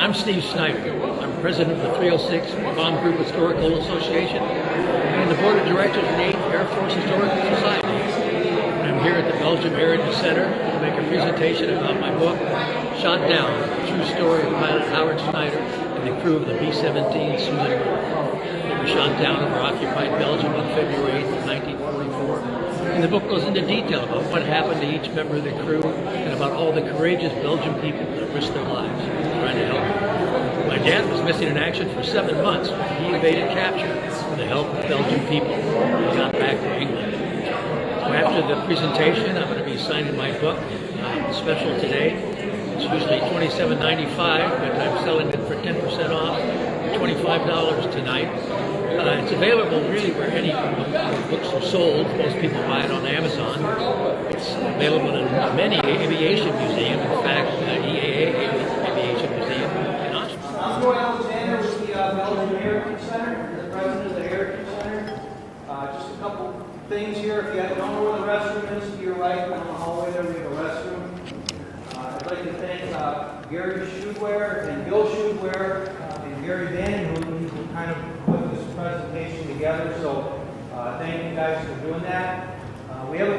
I'm Steve Snyder. I'm president of the 306 Bomb Group Historical Association and the board of directors of the 8th Air Force Historical Society. I'm here at the Belgian Heritage Center to make a presentation about my book, Shot Down, the true story of pilot Howard Snyder and the crew of the B-17 Susan Ruth. They were shot down over occupied Belgium on February 8th of 1944. And the book goes into detail about what happened to each member of the crew and about all the courageous Belgian people that risked their lives trying to help. My dad was missing in action for 7 months. He evaded capture with the help of Belgian people and got back to England. So after the presentation, I'm going to be signing my book, special today. It's usually $27.95, but I'm selling it for 10% off, $25 tonight. It's available really where any books are sold. Most people buy it on Amazon. It's available in many aviation museums. In fact, EAA Aviation Museum in Oshkosh. I'm Roy Alexander with the Belgian Heritage Center, the president of the Heritage Center. Just a couple things here. If you don't know where the restroom is, to your right, on the hallway there, we have a restroom. I'd like to thank Gary Schudware and Bill Schudware and Gary Vandenhoeken who kind of put this presentation together. So thank you guys for doing that. We have a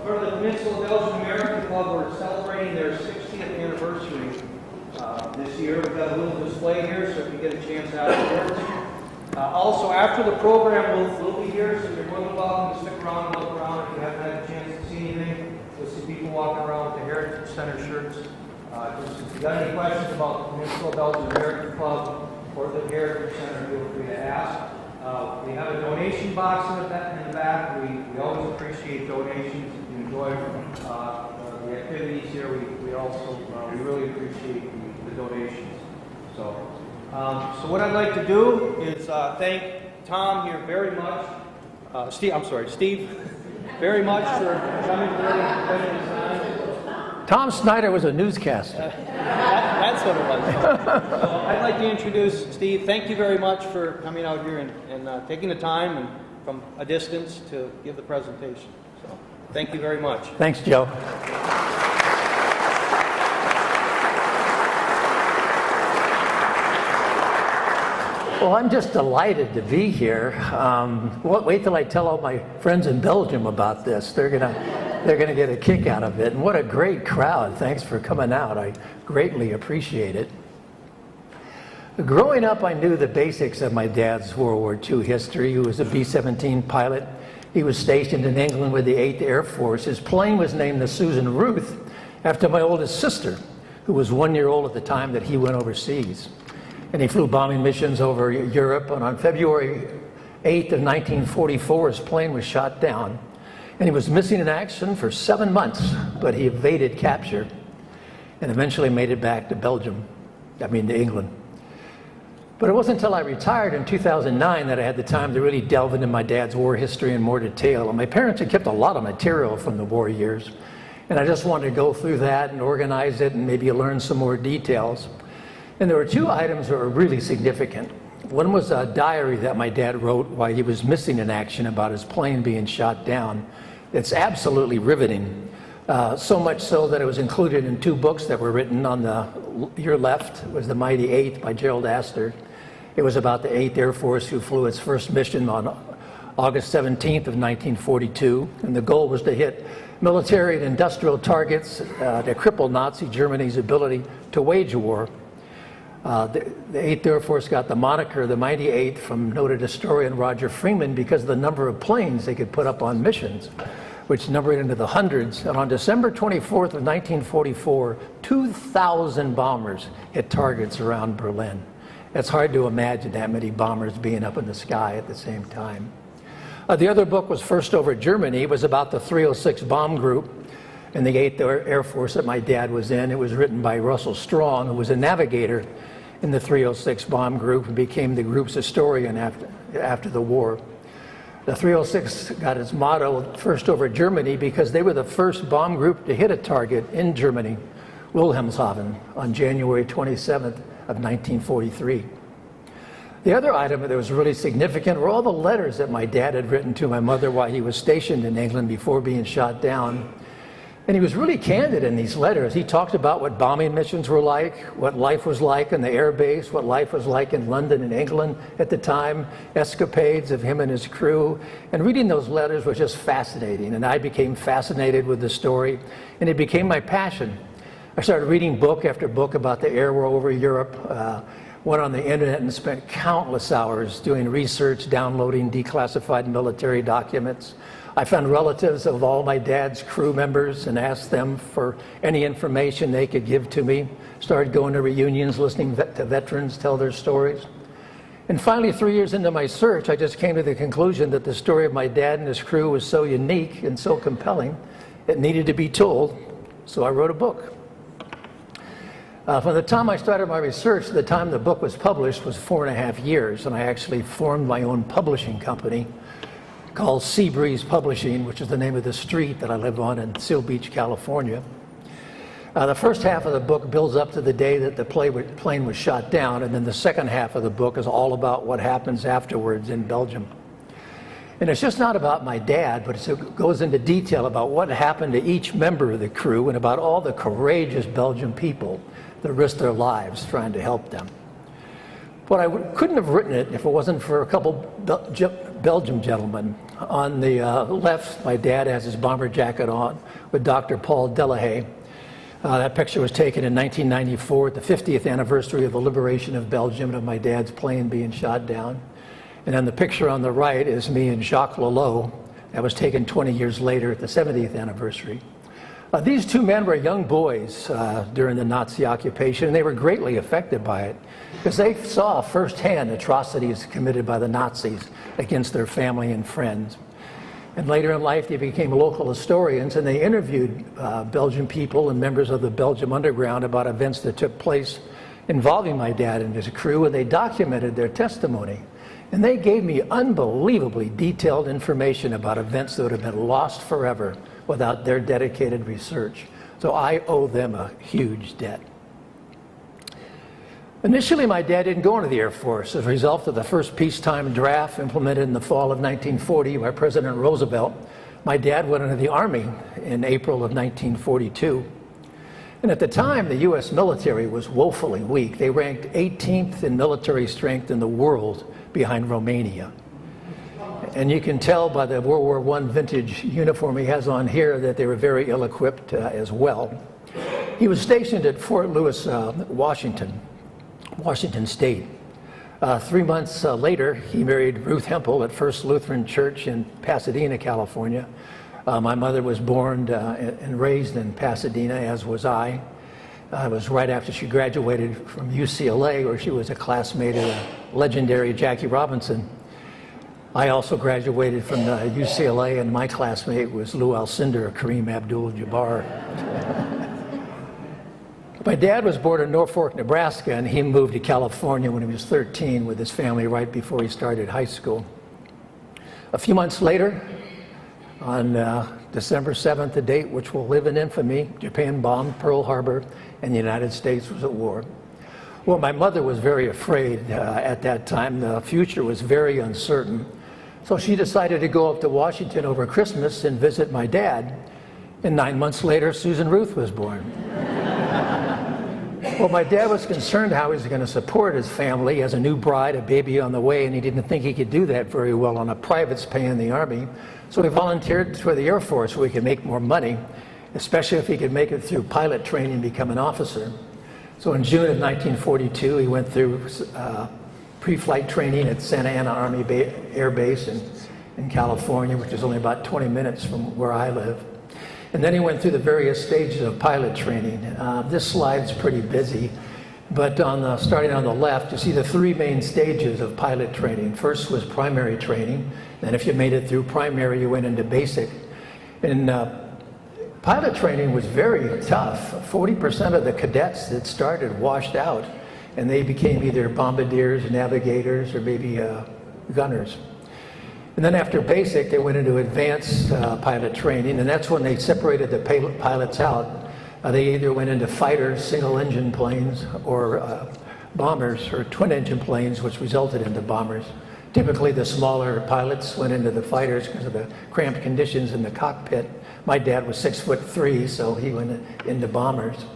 for the Peninsula Belgian American Club. We're celebrating their 60th anniversary this year. We've got a little display here, so if you get a chance afterwards. Also, after the program, we'll be here, so you're more than welcome to stick around and look around if you haven't had a chance to see anything. You'll see people walking around with the Heritage Center shirts. If you got any questions about the Peninsula Belgian American Club or the Heritage Center, feel free to ask. We have a donation box in the back. We always appreciate donations. If you enjoy the activities here, we really appreciate the donations. So what I'd like to do is thank Tom here very much. Steve, very much for coming today. Tom Snyder was a newscaster. That's what it was. So I'd like to introduce Steve. Thank you very much for coming out here and taking the time and from a distance to give the presentation. So thank you very much. Thanks, Joe. Well, I'm just delighted to be here. Wait till I tell all my friends in Belgium about this. They're gonna get a kick out of it. And what a great crowd. Thanks for coming out. I greatly appreciate it. Growing up, I knew the basics of my dad's World War II history. He was a B-17 pilot. He was stationed in England with the 8th Air Force. His plane was named the Susan Ruth after my oldest sister, who was 1 year old at the time that he went overseas. And he flew bombing missions over Europe. And on February 8th of 1944, his plane was shot down. And he was missing in action for 7 months, but he evaded capture and eventually made it back to to England. But it wasn't until I retired in 2009 that I had the time to really delve into my dad's war history in more detail. And my parents had kept a lot of material from the war years. And I just wanted to go through that and organize it and maybe learn some more details. And there were two items that were really significant. One was a diary that my dad wrote while he was missing in action about his plane being shot down. It's absolutely riveting. So much so that it was included in 2 books that were written. On your left was The Mighty Eighth by Gerald Astor. It was about the 8th Air Force who flew its first mission on August 17th of 1942. And the goal was to hit military and industrial targets to cripple Nazi Germany's ability to wage a war. The 8th Air Force got the moniker the Mighty Eighth from noted historian Roger Freeman because of the number of planes they could put up on missions, which numbered into the hundreds. And on December 24th of 1944, 2,000 bombers hit targets around Berlin. It's hard to imagine that many bombers being up in the sky at the same time. The other book was First Over Germany. It was about the 306 bomb group in the 8th Air Force that my dad was in. It was written by Russell Strong, who was a navigator in the 306 bomb group and became the group's historian after the war. The 306 got its motto, First Over Germany, because they were the first bomb group to hit a target in Germany, Wilhelmshaven, on January 27th of 1943. The other item that was really significant were all the letters that my dad had written to my mother while he was stationed in England before being shot down. And he was really candid in these letters. He talked about what bombing missions were like, what life was like in the air base, what life was like in London and England at the time, escapades of him and his crew. And reading those letters was just fascinating. And I became fascinated with the story, and it became my passion. I started reading book after book about the air war over Europe, went on the internet and spent countless hours doing research, downloading declassified military documents. I found relatives of all my dad's crew members and asked them for any information they could give to me. Started going to reunions, listening to veterans tell their stories. And finally, 3 years into my search, I just came to the conclusion that the story of my dad and his crew was so unique and so compelling, it needed to be told, so I wrote a book. From the time I started my research to the time the book was published was 4.5 years, and I actually formed my own publishing company called Seabreeze Publishing, which is the name of the street that I live on in Seal Beach, California. The first half of the book builds up to the day that the plane was shot down, and then the second half of the book is all about what happens afterwards in Belgium. And it's just not about my dad, but it goes into detail about what happened to each member of the crew and about all the courageous Belgian people that risked their lives trying to help them. But I couldn't have written it if it wasn't for a couple Belgian gentlemen. On the left, my dad has his bomber jacket on with Dr. Paul Delahaye. That picture was taken in 1994 at the 50th anniversary of the liberation of Belgium and of my dad's plane being shot down. And then the picture on the right is me and Jacques Lelot. That was taken 20 years later at the 70th anniversary. These two men were young boys during the Nazi occupation, and they were greatly affected by it because they saw firsthand atrocities committed by the Nazis against their family and friends. And later in life, they became local historians, and they interviewed Belgian people and members of the Belgium underground about events that took place involving my dad and his crew, and they documented their testimony. And they gave me unbelievably detailed information about events that would have been lost forever without their dedicated research. So I owe them a huge debt. Initially, my dad didn't go into the Air Force. As a result of the first peacetime draft implemented in the fall of 1940 by President Roosevelt, my dad went into the Army in April of 1942. And at the time, the U.S. military was woefully weak. They ranked 18th in military strength in the world behind Romania. And you can tell by the World War I vintage uniform he has on here that they were very ill-equipped as well. He was stationed at Fort Lewis, Washington State. 3 months later, he married Ruth Hempel at First Lutheran Church in Pasadena, California. My mother was born and raised in Pasadena, as was I. It was right after she graduated from UCLA, where she was a classmate of the legendary Jackie Robinson. I also graduated from UCLA, and my classmate was Lou Alcindor, Kareem Abdul-Jabbar. My dad was born in Norfolk, Nebraska, and he moved to California when he was 13 with his family right before he started high school. A few months later, on December 7th, the date which will live in infamy, Japan bombed Pearl Harbor and the United States was at war. Well, my mother was very afraid at that time. The future was very uncertain. So she decided to go up to Washington over Christmas and visit my dad. And 9 months later, Susan Ruth was born. Well, my dad was concerned how he was going to support his family as a new bride, a baby on the way, and he didn't think he could do that very well on a private's pay in the Army. So he volunteered for the Air Force where he could make more money, especially if he could make it through pilot training and become an officer. So in June of 1942, he went through pre-flight training at Santa Ana Army Air Base in California, which is only about 20 minutes from where I live. And then he went through the various stages of pilot training. This slide's pretty busy, but starting on the left, you see the three main stages of pilot training. First was primary training. Then if you made it through primary, you went into basic. And pilot training was very tough. 40% of the cadets that started washed out, and they became either bombardiers, navigators, or maybe gunners. And then after basic, they went into advanced pilot training, and that's when they separated the pilots out. They either went into fighters, single-engine planes, or bombers, or twin-engine planes, which resulted into bombers. Typically, the smaller pilots went into the fighters because of the cramped conditions in the cockpit. My dad was 6'3", so he went into bombers.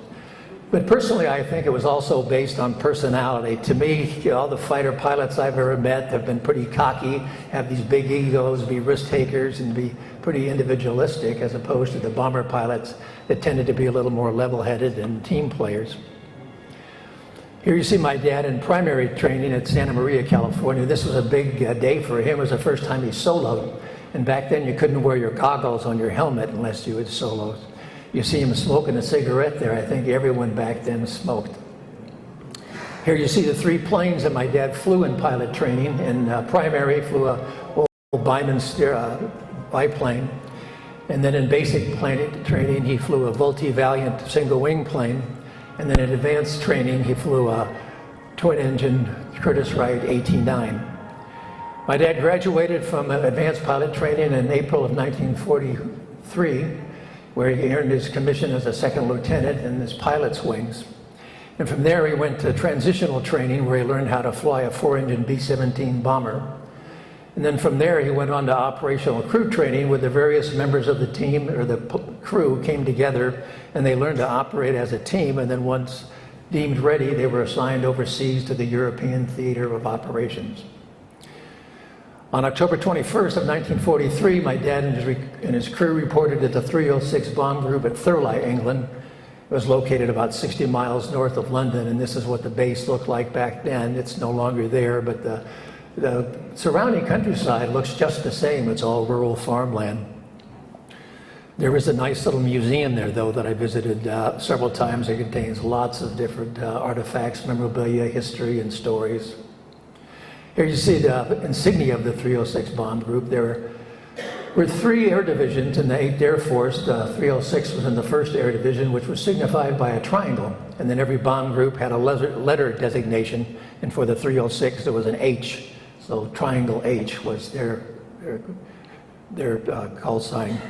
But personally, I think it was also based on personality. To me, all the fighter pilots I've ever met have been pretty cocky, have these big egos, be risk takers, and be pretty individualistic, as opposed to the bomber pilots that tended to be a little more level-headed and team players. Here you see my dad in primary training at Santa Maria, California. This was a big day for him. It was the first time he soloed. And back then, you couldn't wear your goggles on your helmet unless you had soloed. You see him smoking a cigarette there. I think everyone back then smoked. Here you see the 3 planes that my dad flew in pilot training. In primary, flew a old Byman biplane. And then in basic plane training, he flew a Vultee-Valiant single-wing plane. And then in advanced training, he flew a twin-engine Curtiss-Wright AT-9. My dad graduated from advanced pilot training in April of 1943, where he earned his commission as a second lieutenant in his pilot's wings. And from there, he went to transitional training, where he learned how to fly a 4-engine B-17 bomber. And then from there, he went on to operational crew training, where the various members of the team, or the crew, came together, and they learned to operate as a team. And then once deemed ready, they were assigned overseas to the European Theater of Operations. On October 21st of 1943, my dad and his crew reported to the 306 Bomb Group at Thurley, England. It was located about 60 miles north of London, and this is what the base looked like back then. It's no longer there, but the surrounding countryside looks just the same. It's all rural farmland. There is a nice little museum there, though, that I visited several times. It contains lots of different artifacts, memorabilia, history, and stories. Here you see the insignia of the 306 Bomb Group. There were 3 air divisions in the 8th Air Force. The 306 was in the 1st Air Division, which was signified by a triangle. And then every bomb group had a letter designation. And for the 306, there was an H. So triangle H was their call sign.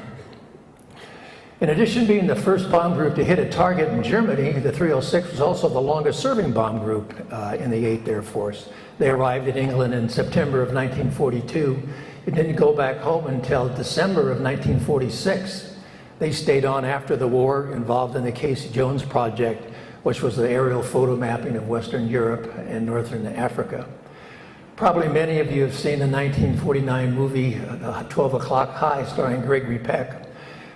In addition to being the first bomb group to hit a target in Germany, the 306 was also the longest serving bomb group in the 8th Air Force. They arrived in England in September of 1942. It didn't go back home until December of 1946. They stayed on after the war, involved in the Casey Jones Project, which was the aerial photo mapping of Western Europe and Northern Africa. Probably many of you have seen the 1949 movie 12 O'Clock High, starring Gregory Peck.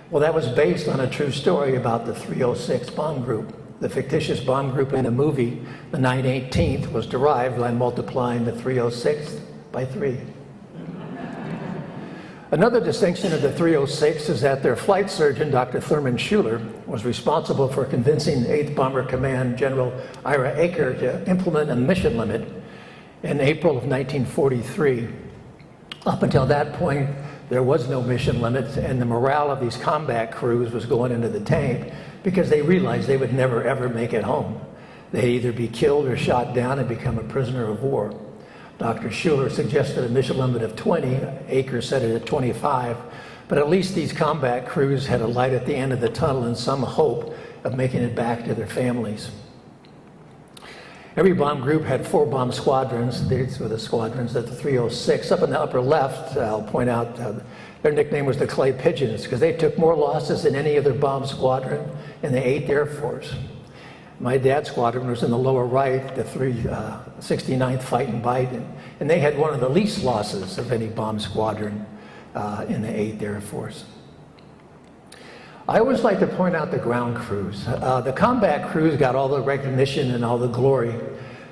Well, that was based on a true story about the 306 bomb group. The fictitious bomb group in the movie, the 9/18th, was derived by multiplying the 306 by 3. Another distinction of the 306 is that their flight surgeon, Dr. Thurman Schuler, was responsible for convincing 8th Bomber Command General Ira Aker to implement a mission limit in April of 1943. Up until that point, there was no mission limit, and the morale of these combat crews was going into the tank because they realized they would never, ever make it home. They'd either be killed or shot down and become a prisoner of war. Dr. Schuler suggested a mission limit of 20. Aker set it at 25. But at least these combat crews had a light at the end of the tunnel and some hope of making it back to their families. Every bomb group had 4 bomb squadrons. These were the squadrons that the 306. Up in the upper left, I'll point out, their nickname was the Clay Pigeons because they took more losses than any other bomb squadron in the 8th Air Force. My dad's squadron was in the lower right, the 369th Fighting Biden, and they had one of the least losses of any bomb squadron in the 8th Air Force. I always like to point out the ground crews. The combat crews got all the recognition and all the glory,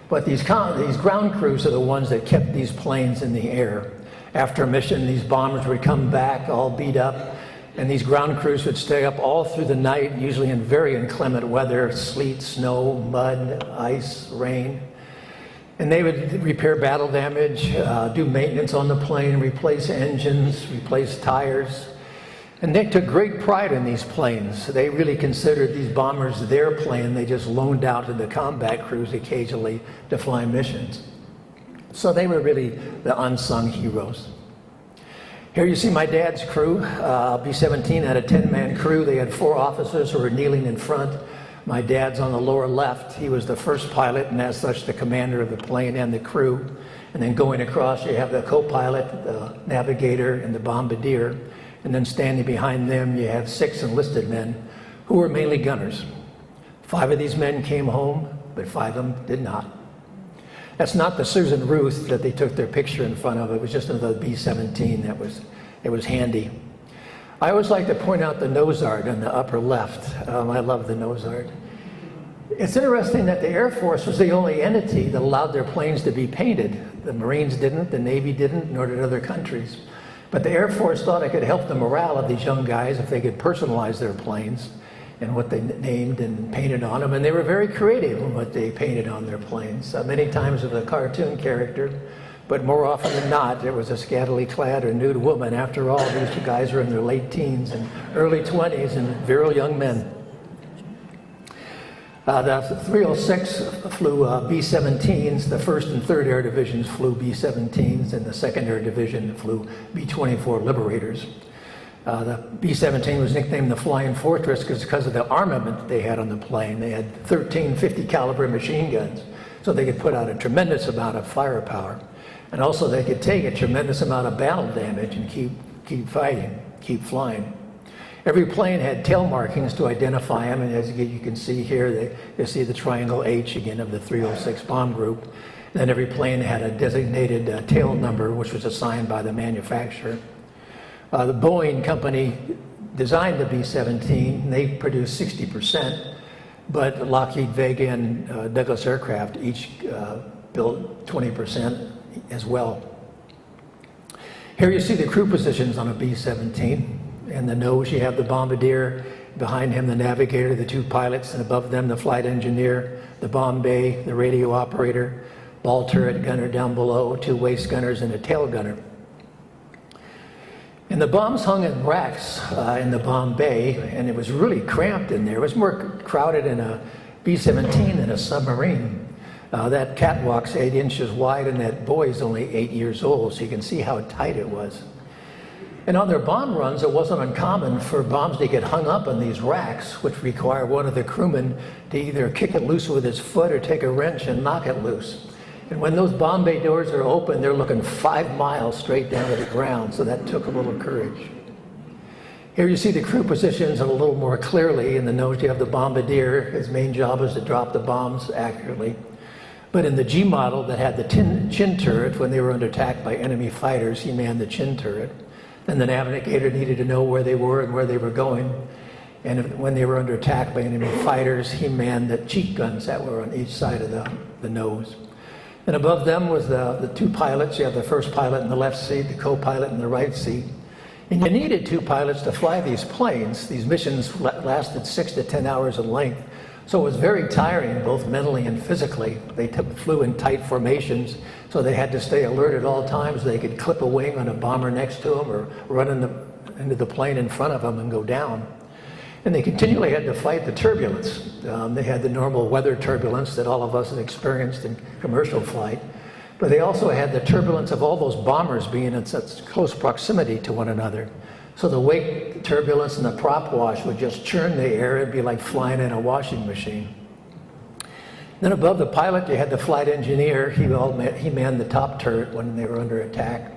but these ground crews are the ones that kept these planes in the air. After a mission, these bombers would come back all beat up, and these ground crews would stay up all through the night, usually in very inclement weather, sleet, snow, mud, ice, rain. And they would repair battle damage, do maintenance on the plane, replace engines, replace tires. And they took great pride in these planes. They really considered these bombers their plane. They just loaned out to the combat crews occasionally to fly missions. So they were really the unsung heroes. Here you see my dad's crew. B-17 had a 10-man crew. They had 4 officers who were kneeling in front. My dad's on the lower left. He was the first pilot, and as such, the commander of the plane and the crew. And then going across, you have the co-pilot, the navigator, and the bombardier. And then standing behind them, you have 6 enlisted men who were mainly gunners. 5 of these men came home, but 5 of them did not. That's not the Susan Ruth that they took their picture in front of. It was just another B-17 that was handy. I always like to point out the nose art in the upper left. I love the nose art. It's interesting that the Air Force was the only entity that allowed their planes to be painted. The Marines didn't, the Navy didn't, nor did other countries. But the Air Force thought it could help the morale of these young guys if they could personalize their planes and what they named and painted on them. And they were very creative in what they painted on their planes. Many times with a cartoon character, but more often than not, there was a scantily clad or nude woman. After all, these 2 guys were in their late teens and early 20s and virile young men. The 306 flew B-17s. The 1st and 3rd Air Divisions flew B-17s, and the 2nd Air Division flew B-24 Liberators. The B-17 was nicknamed the Flying Fortress because of the armament they had on the plane. They had 13 50 caliber machine guns, so they could put out a tremendous amount of firepower. And also they could take a tremendous amount of battle damage and keep fighting, keep flying. Every plane had tail markings to identify them, and as you can see here, you see the triangle H again of the 306 bomb group. And then every plane had a designated tail number, which was assigned by the manufacturer. The Boeing company designed the B-17, and they produced 60%, but Lockheed, Vega, and Douglas Aircraft each built 20% as well. Here you see the crew positions on a B-17. In the nose, you have the bombardier, behind him the navigator, the 2 pilots, and above them the flight engineer, the bomb bay, the radio operator, ball turret gunner down below, 2 waist gunners, and a tail gunner. And the bombs hung in racks in the bomb bay, and it was really cramped in there. It was more crowded in a B-17 than a submarine. That catwalk's 8 inches wide, and that boy's only 8 years old, so you can see how tight it was. And on their bomb runs, it wasn't uncommon for bombs to get hung up on these racks, which require one of the crewmen to either kick it loose with his foot or take a wrench and knock it loose. And when those bomb bay doors are open, they're looking 5 miles straight down to the ground, so that took a little courage. Here you see the crew positions a little more clearly. In the nose, you have the bombardier. His main job is to drop the bombs accurately. But in the G model that had the chin turret, when they were under attack by enemy fighters, he manned the chin turret. And the navigator needed to know where they were and where they were going. And when they were under attack by enemy fighters, he manned the cheek guns that were on each side of the nose. And above them was the 2 pilots. You have the first pilot in the left seat, the co-pilot in the right seat. And you needed 2 pilots to fly these planes. These missions lasted 6 to 10 hours in length. So it was very tiring, both mentally and physically. They flew in tight formations, so they had to stay alert at all times. They could clip a wing on a bomber next to them or run into the plane in front of them and go down. And they continually had to fight the turbulence. They had the normal weather turbulence that all of us have experienced in commercial flight. But they also had the turbulence of all those bombers being in such close proximity to one another. So the wake turbulence and the prop wash would just churn the air. It'd be like flying in a washing machine. Then above the pilot, you had the flight engineer. He manned the top turret when they were under attack.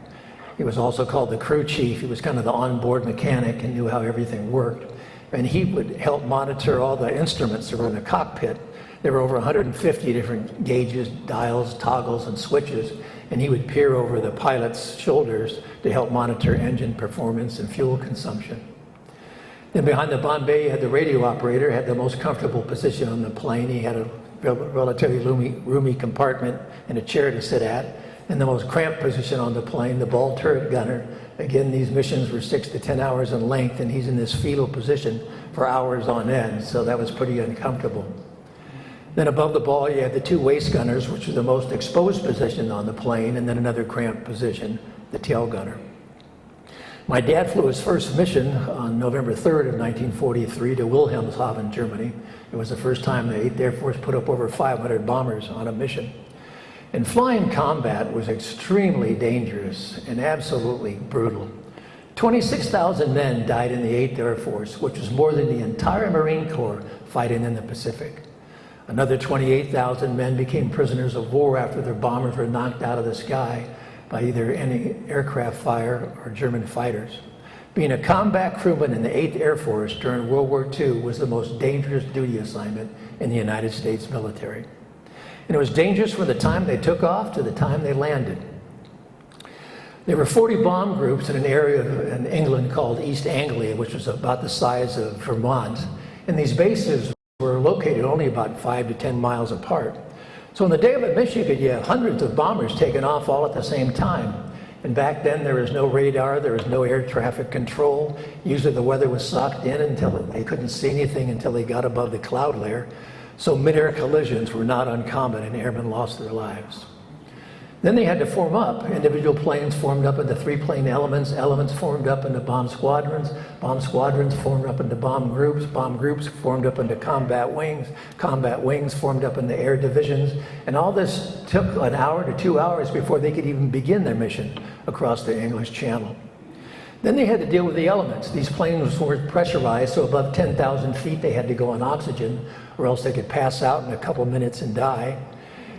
He was also called the crew chief. He was kind of the onboard mechanic and knew how everything worked. And he would help monitor all the instruments that were in the cockpit. There were over 150 different gauges, dials, toggles, and switches. And he would peer over the pilot's shoulders to help monitor engine performance and fuel consumption. Then behind the bomb bay, you had the radio operator, had the most comfortable position on the plane. He had a relatively roomy compartment and a chair to sit at. And the most cramped position on the plane, the ball turret gunner. Again, these missions were 6 to 10 hours in length, and he's in this fetal position for hours on end, so that was pretty uncomfortable. Then above the ball, you had the 2 waist gunners, which was the most exposed position on the plane, and then another cramped position, the tail gunner. My dad flew his first mission on November 3rd of 1943 to Wilhelmshaven, Germany. It was the first time the 8th Air Force put up over 500 bombers on a mission. And flying combat was extremely dangerous and absolutely brutal. 26,000 men died in the 8th Air Force, which was more than the entire Marine Corps fighting in the Pacific. Another 28,000 men became prisoners of war after their bombers were knocked out of the sky by either any aircraft fire or German fighters. Being a combat crewman in the 8th Air Force during World War II was the most dangerous duty assignment in the United States military. And it was dangerous from the time they took off to the time they landed. There were 40 bomb groups in an area in England called East Anglia, which was about the size of Vermont. And these bases were located only about 5 to 10 miles apart. So on the day of admission, you have hundreds of bombers taking off all at the same time. And back then, there was no radar, there was no air traffic control. Usually the weather was socked in until they couldn't see anything until they got above the cloud layer. So mid-air collisions were not uncommon and airmen lost their lives. Then they had to form up. Individual planes formed up into 3-plane elements. Elements formed up into bomb squadrons. Bomb squadrons formed up into bomb groups. Bomb groups formed up into combat wings. Combat wings formed up into air divisions. And all this took an hour to 2 hours before they could even begin their mission across the English Channel. Then they had to deal with the elements. These planes weren't pressurized, so above 10,000 feet they had to go on oxygen, or else they could pass out in a couple minutes and die.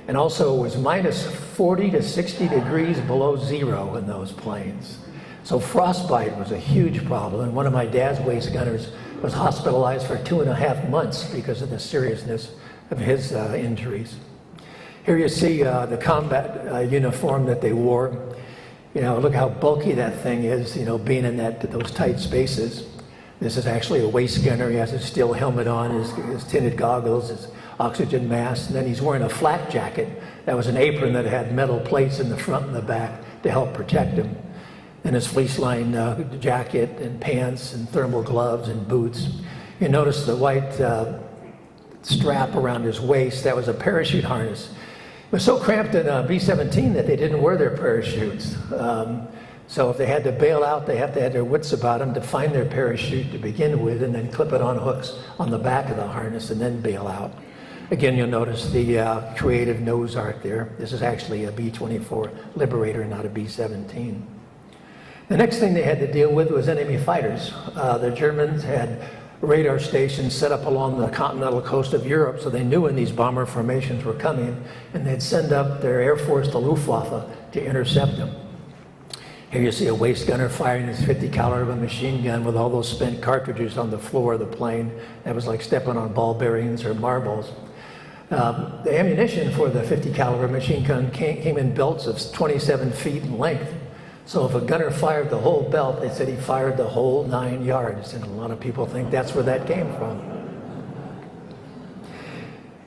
And also it was minus 40 to 60 degrees below zero in those planes. So frostbite was a huge problem, and one of my dad's waist gunners was hospitalized for 2.5 months because of the seriousness of his injuries. Here you see the combat uniform that they wore. You know, look how bulky that thing is, you know, being in those tight spaces. This is actually a waist gunner. He has his steel helmet on, his tinted goggles, his oxygen mask, and then he's wearing a flak jacket. That was an apron that had metal plates in the front and the back to help protect him. And his fleece-lined jacket and pants and thermal gloves and boots. You notice the white strap around his waist. That was a parachute harness. It was so cramped in B-17 that they didn't wear their parachutes. So if they had to bail out, they have to have their wits about them to find their parachute to begin with and then clip it on hooks on the back of the harness and then bail out. Again, you'll notice the creative nose art there. This is actually a B-24 Liberator, not a B-17. The next thing they had to deal with was enemy fighters. The Germans had radar stations set up along the continental coast of Europe, so they knew when these bomber formations were coming, and they'd send up their Air Force, the Luftwaffe, to intercept them. Here you see a waist gunner firing his 50 caliber machine gun with all those spent cartridges on the floor of the plane. That was like stepping on ball bearings or marbles. The ammunition for the 50 caliber machine gun came in belts of 27 feet in length. So if a gunner fired the whole belt, they said he fired the whole 9 yards. And a lot of people think that's where that came from.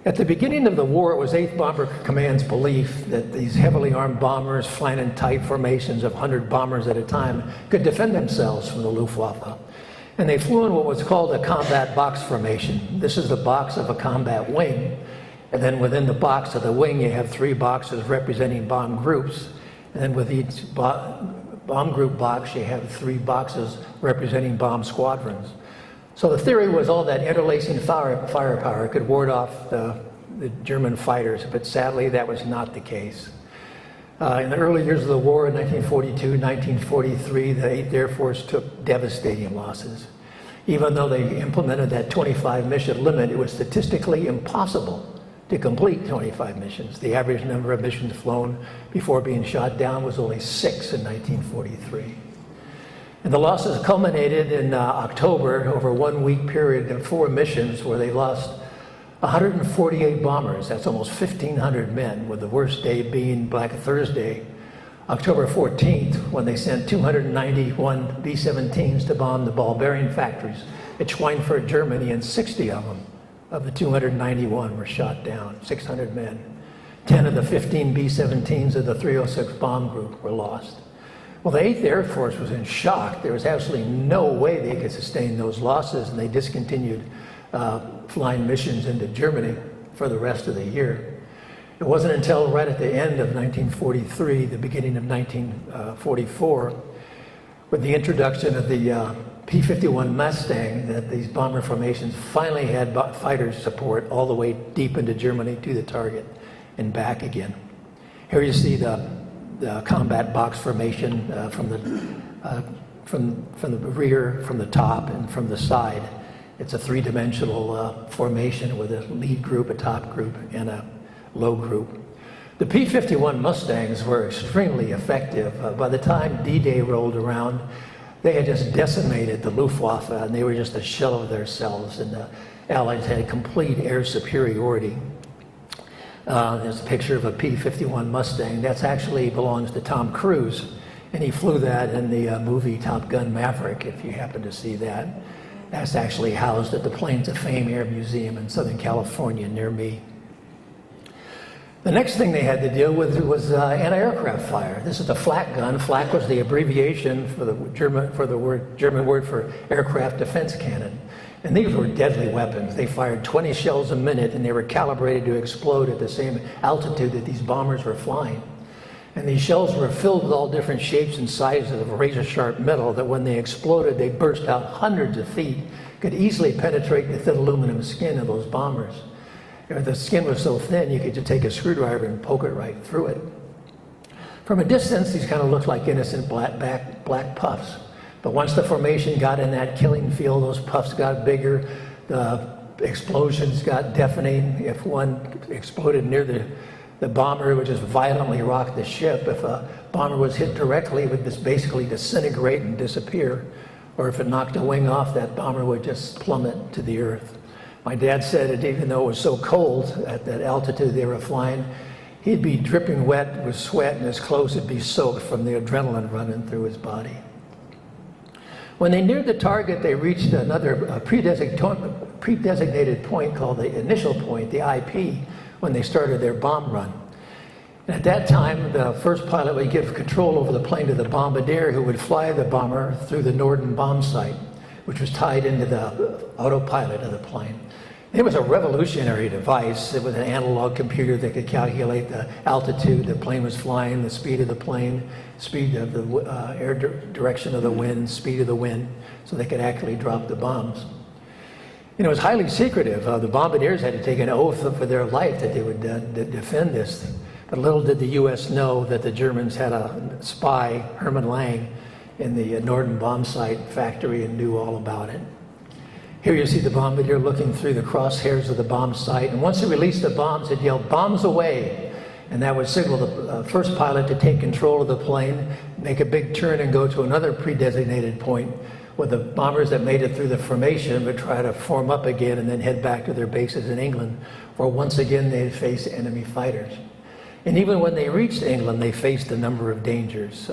At the beginning of the war, it was 8th Bomber Command's belief that these heavily armed bombers flying in tight formations of 100 bombers at a time could defend themselves from the Luftwaffe. And they flew in what was called a combat box formation. This is the box of a combat wing. And then within the box of the wing, you have 3 boxes representing bomb groups. And then with each bomb group box, you have 3 boxes representing bomb squadrons. So the theory was all that interlacing firepower could ward off the German fighters, but sadly that was not the case. In the early years of the war in 1942, 1943, the 8th Air Force took devastating losses. Even though they implemented that 25 mission limit, it was statistically impossible to complete 25 missions. The average number of missions flown before being shot down was only 6 in 1943. And the losses culminated in October over a 1-week period of 4 missions where they lost 148 bombers. That's almost 1,500 men, with the worst day being Black Thursday, October 14th, when they sent 291 B-17s to bomb the ball bearing factories at Schweinfurt, Germany, and 60 of them, of the 291, were shot down, 600 men. 10 of the 15 B-17s of the 306 bomb group were lost. Well, the 8th Air Force was in shock. There was absolutely no way they could sustain those losses, and they discontinued flying missions into Germany for the rest of the year. It wasn't until right at the end of 1943, the beginning of 1944, with the introduction of the P-51 Mustang, that these bomber formations finally had fighter support all the way deep into Germany to the target and back again. Here you see the combat box formation from the rear, from the top, and from the side. It's a 3-dimensional formation with a lead group, a top group, and a low group. The P-51 Mustangs were extremely effective. By the time D-Day rolled around, They had just decimated the Luftwaffe, and they were just a shell of themselves, and the Allies had complete air superiority. There's a picture of a P-51 Mustang. That actually belongs to Tom Cruise, and he flew that in the movie Top Gun Maverick, if you happen to see that. That's actually housed at the Planes of Fame Air Museum in Southern California near me. The next thing they had to deal with was anti-aircraft fire. This is the flak gun. Flak was the abbreviation for the German word for aircraft defense cannon. And these were deadly weapons. They fired 20 shells a minute, and they were calibrated to explode at the same altitude that these bombers were flying. And these shells were filled with all different shapes and sizes of razor-sharp metal that when they exploded, they burst out hundreds of feet, could easily penetrate the thin aluminum skin of those bombers. The skin was so thin, you could just take a screwdriver and poke it right through it. From a distance, these kind of looked like innocent black puffs. But once the formation got in that killing field, those puffs got bigger, the explosions got deafening. If one exploded near the bomber, it would just violently rock the ship. If a bomber was hit directly, it would just basically disintegrate and disappear. Or if it knocked a wing off, that bomber would just plummet to the earth. My dad said that even though it was so cold at that altitude they were flying, he'd be dripping wet with sweat and his clothes would be soaked from the adrenaline running through his body. When they neared the target, they reached another predesignated point called the initial point, the IP, when they started their bomb run. And at that time, the first pilot would give control over the plane to the bombardier, who would fly the bomber through the Norden bomb site, which was tied into the autopilot of the plane. It was a revolutionary device. It was an analog computer that could calculate the altitude the plane was flying, the speed of the plane, speed of the direction of the wind, speed of the wind, so they could actually drop the bombs. It was highly secretive. The bombardiers had to take an oath for their life that they would defend this. But little did the U.S. know that the Germans had a spy, Hermann Lang, in the Norden bomb site factory and knew all about it. Here you see the bombardier looking through the crosshairs of the bomb site, and once he released the bombs, it yelled, "Bombs away!" And that would signal the first pilot to take control of the plane, make a big turn and go to another predesignated point where the bombers that made it through the formation would try to form up again and then head back to their bases in England, where once again they'd face enemy fighters. And even when they reached England, they faced a number of dangers.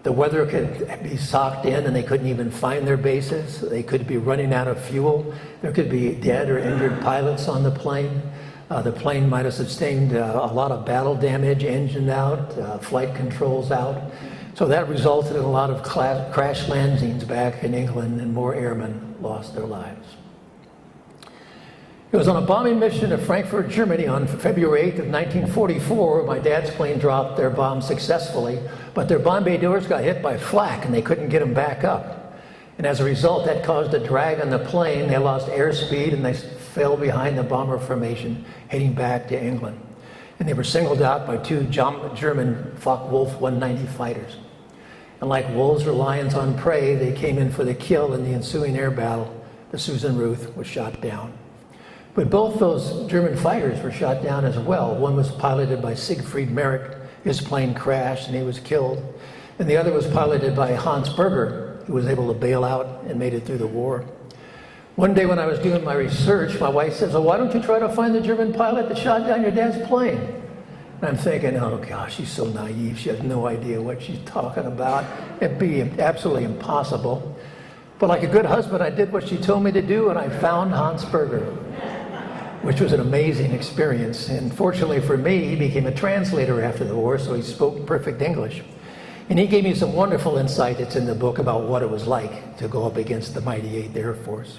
The weather could be socked in and they couldn't even find their bases. They could be running out of fuel. There could be dead or injured pilots on the plane. The plane might have sustained a lot of battle damage, engine out, flight controls out. So that resulted in a lot of crash landings back in England, and more airmen lost their lives. It was on a bombing mission to Frankfurt, Germany on February 8th of 1944. My dad's plane dropped their bomb successfully, but their bombardiers got hit by flak and they couldn't get them back up. And as a result, that caused a drag on the plane. They lost airspeed and they fell behind the bomber formation, heading back to England. And they were singled out by two German Focke-Wulf 190 fighters. And like wolves or lions on prey, they came in for the kill in the ensuing air battle. The Susan Ruth was shot down. But both those German fighters were shot down as well. One was piloted by Siegfried Merrick. His plane crashed and he was killed. And the other was piloted by Hans Berger, who was able to bail out and made it through the war. One day when I was doing my research, my wife says, "Oh, why don't you try to find the German pilot that shot down your dad's plane?" And I'm thinking, oh gosh, she's so naive. She has no idea what she's talking about. It'd be absolutely impossible. But like a good husband, I did what she told me to do, and I found Hans Berger, which was an amazing experience. And fortunately for me, he became a translator after the war, so he spoke perfect English. And he gave me some wonderful insight that's in the book about what it was like to go up against the mighty 8th Air Force.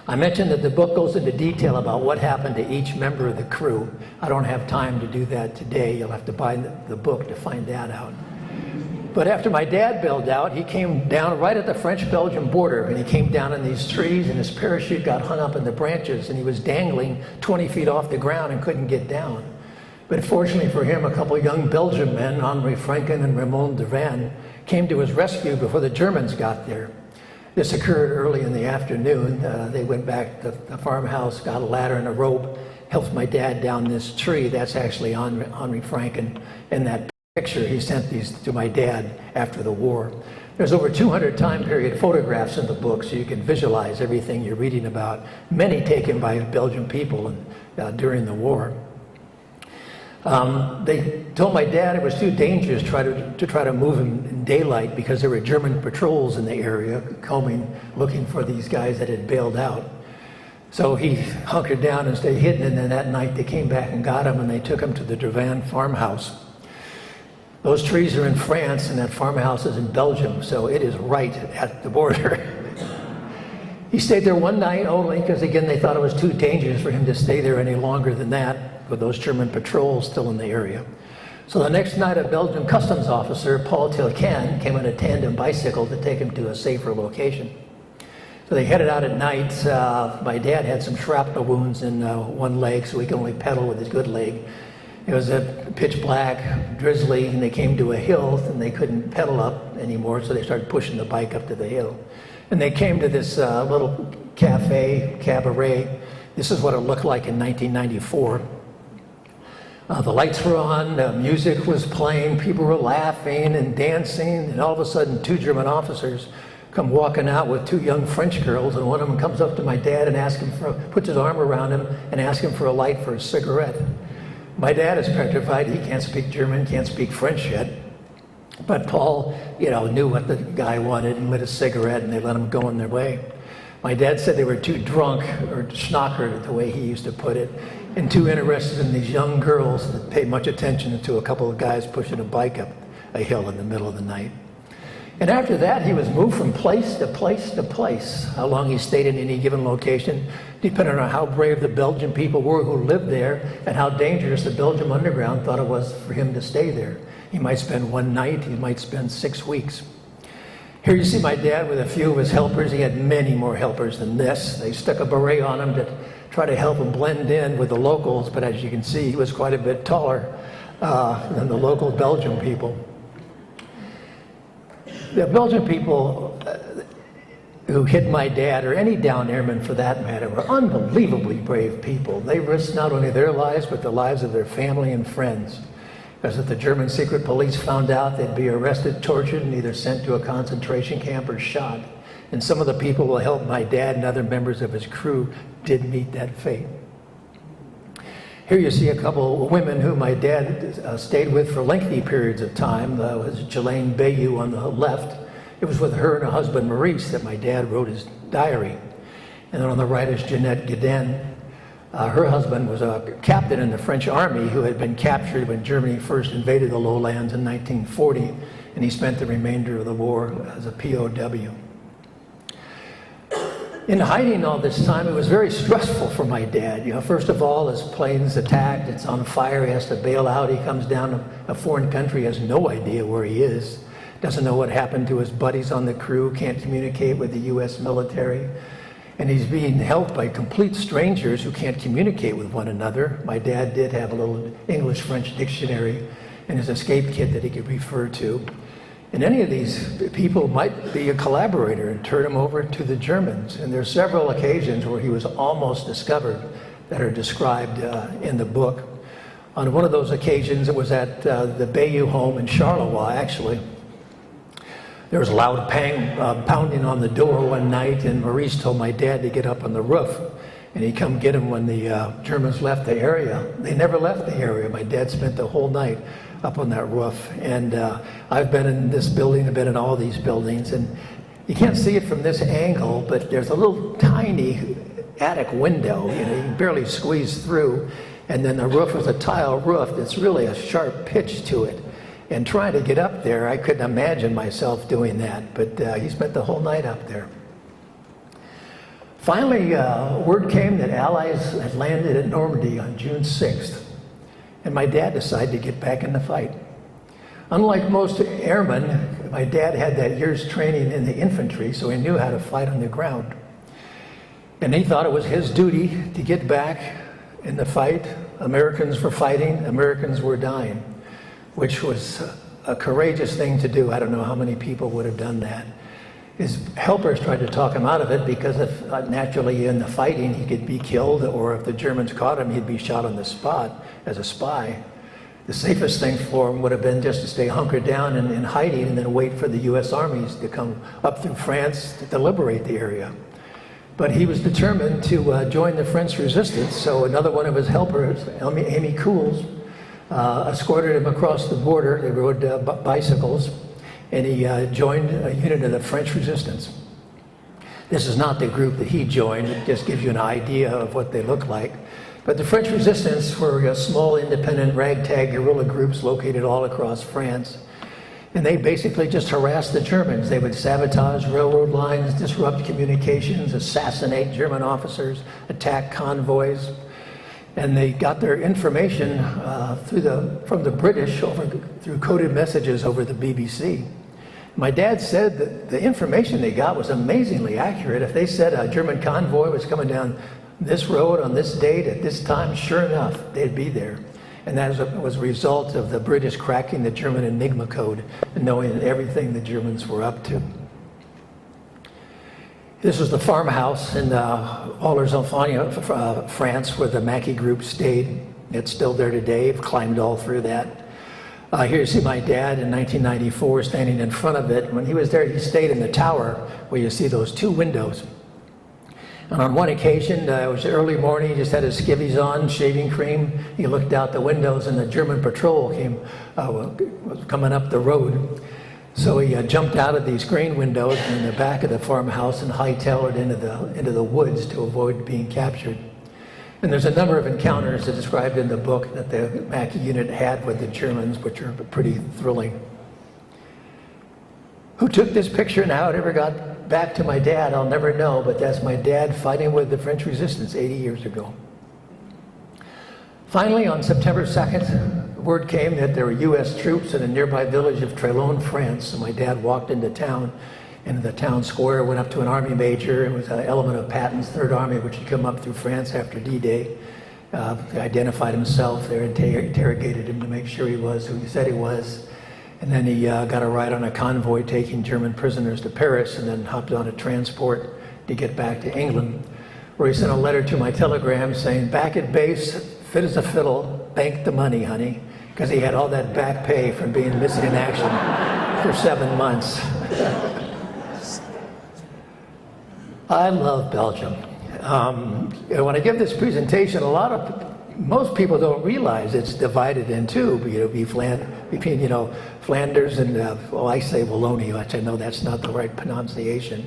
I mentioned that the book goes into detail about what happened to each member of the crew. I don't have time to do that today. You'll have to buy the book to find that out. But after my dad bailed out, he came down right at the French-Belgian border, and he came down in these trees, and his parachute got hung up in the branches, and he was dangling 20 feet off the ground and couldn't get down. But fortunately for him, a couple of young Belgian men, Henri Franken and Raymond Devan, came to his rescue before the Germans got there. This occurred early in the afternoon. They went back to the farmhouse, got a ladder and a rope, helped my dad down this tree. That's actually Henri Franken in that picture. He sent these to my dad after the war. There's over 200 time period photographs in the book, so you can visualize everything you're reading about, many taken by Belgian people during the war. They told my dad it was too dangerous to try to move him in daylight because there were German patrols in the area combing, looking for these guys that had bailed out. So he hunkered down and stayed hidden, and then that night they came back and got him, and they took him to the Drevan farmhouse. Those trees are in France, and that farmhouse is in Belgium, so it is right at the border. He stayed there one night only because, again, they thought it was too dangerous for him to stay there any longer than that, with those German patrols still in the area. So the next night, a Belgian customs officer, Paul Tilcan, came on a tandem bicycle to take him to a safer location. So they headed out at night. My dad had some shrapnel wounds in one leg, so he could only pedal with his good leg. It was pitch black, drizzly, and they came to a hill, and they couldn't pedal up anymore, so they started pushing the bike up to the hill. And they came to this little cabaret. This is what it looked like in 1994. The lights were on, music was playing, people were laughing and dancing, and all of a sudden 2 German officers come walking out with 2 young French girls, and one of them comes up to my dad and puts his arm around him and asks him for a light for a cigarette. My dad is petrified. He can't speak German, can't speak French yet. But Paul, knew what the guy wanted and lit a cigarette, and they let him go on their way. My dad said they were too drunk, or schnockered, the way he used to put it, and too interested in these young girls that paid much attention to a couple of guys pushing a bike up a hill in the middle of the night. And after that, he was moved from place to place to place. How long he stayed in any given location depended on how brave the Belgian people were who lived there and how dangerous the Belgian underground thought it was for him to stay there. He might spend one night, he might spend 6 weeks. Here you see my dad with a few of his helpers. He had many more helpers than this. They stuck a beret on him to try to help him blend in with the locals, but as you can see, he was quite a bit taller than the local Belgian people. The Belgian people who hid my dad, or any down airmen for that matter, were unbelievably brave people. They risked not only their lives, but the lives of their family and friends. Because if the German secret police found out, they'd be arrested, tortured, and either sent to a concentration camp or shot. And some of the people who helped my dad and other members of his crew did meet that fate. Here you see a couple of women who my dad stayed with for lengthy periods of time. That was Jelaine Bayou on the left. It was with her and her husband Maurice that my dad wrote his diary. And then on the right is Jeanette Guedin. Her husband was a captain in the French army who had been captured when Germany first invaded the lowlands in 1940, and he spent the remainder of the war as a POW. In hiding all this time, it was very stressful for my dad. First of all, his plane's attacked, it's on fire, he has to bail out, he comes down to a foreign country, has no idea where he is, doesn't know what happened to his buddies on the crew, can't communicate with the US military, and he's being helped by complete strangers who can't communicate with one another. My dad did have a little English-French dictionary and his escape kit that he could refer to. And any of these people might be a collaborator and turn him over to the Germans. And there are several occasions where he was almost discovered that are described in the book. On one of those occasions, it was at the Bayou home in Charleroi, actually. There was a loud pounding on the door one night, and Maurice told my dad to get up on the roof. And he'd come get him when the Germans left the area. They never left the area. My dad spent the whole night up on that roof. And I've been in this building, I've been in all these buildings, and you can't see it from this angle, but there's a little tiny attic window, you can barely squeeze through, and then the roof is a tile roof that's really a sharp pitch to it. And trying to get up there, I couldn't imagine myself doing that, but he spent the whole night up there. Finally, word came that Allies had landed at Normandy on June 6th. And my dad decided to get back in the fight. Unlike most airmen, my dad had that year's training in the infantry, so he knew how to fight on the ground. And he thought it was his duty to get back in the fight. Americans were fighting, Americans were dying, which was a courageous thing to do. I don't know how many people would have done that. His helpers tried to talk him out of it because if naturally in the fighting he could be killed, or if the Germans caught him, he'd be shot on the spot as a spy. The safest thing for him would have been just to stay hunkered down in hiding and then wait for the U.S. armies to come up through France to liberate the area. But he was determined to join the French resistance, so another one of his helpers, Amy Cools, escorted him across the border. They rode bicycles, and he joined a unit of the French resistance. This is not the group that he joined. It just gives you an idea of what they look like. But the French resistance were small, independent, ragtag guerrilla groups located all across France. And they basically just harassed the Germans. They would sabotage railroad lines, disrupt communications, assassinate German officers, attack convoys. And they got their information from the British through coded messages over the BBC. My dad said that the information they got was amazingly accurate. If they said a German convoy was coming down this road on this date at this time, sure enough, they'd be there. And that was a result of the British cracking the German Enigma code and knowing everything the Germans were up to. This was the farmhouse in Vallers-en-Fagne, France, where the Mackey group stayed. It's still there today. I've climbed all through that. Here you see my dad in 1994 standing in front of it. When he was there, he stayed in the tower where you see those two windows. And on one occasion, it was early morning, he just had his skivvies on, shaving cream. He looked out the windows and the German patrol was coming up the road. So he jumped out of these green windows in the back of the farmhouse and hightailed into the woods to avoid being captured. And there's a number of encounters described in the book that the Mackey unit had with the Germans, which are pretty thrilling. Who took this picture and how it ever got back to my dad, I'll never know, but that's my dad fighting with the French resistance 80 years ago. Finally, on September 2nd, word came that there were U.S. troops in a nearby village of Trelone, France. So my dad walked into town, and the town square went up to an army major. It was an element of Patton's Third Army, which had come up through France after D-Day. He identified himself. They interrogated him to make sure he was who he said he was. And then he got a ride on a convoy taking German prisoners to Paris, and then hopped on a transport to get back to England, where he sent a letter to my telegram saying, "Back at base, fit as a fiddle, bank the money, honey," because he had all that back pay from being missing in action for 7 months. I love Belgium. When I give this presentation, most people don't realize it's divided in two, between Flanders and, I say Wallonia, which I know that's not the right pronunciation.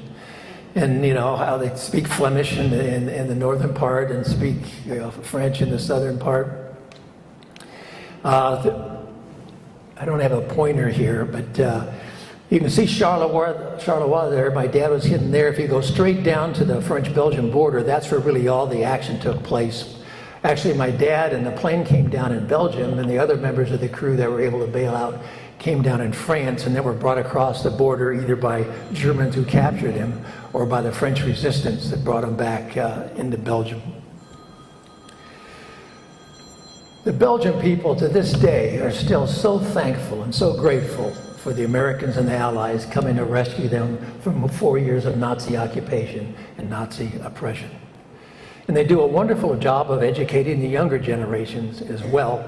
And how they speak Flemish in the northern part and speak French in the southern part. I don't have a pointer here, but you can see Charleroi there. My dad was hidden there. If you go straight down to the French-Belgian border, that's where really all the action took place. Actually, my dad and the plane came down in Belgium, and the other members of the crew that were able to bail out came down in France, and then were brought across the border either by Germans who captured him or by the French resistance that brought him back into Belgium. The Belgian people to this day are still so thankful and so grateful for the Americans and the Allies coming to rescue them from 4 years of Nazi occupation and Nazi oppression. And they do a wonderful job of educating the younger generations as well.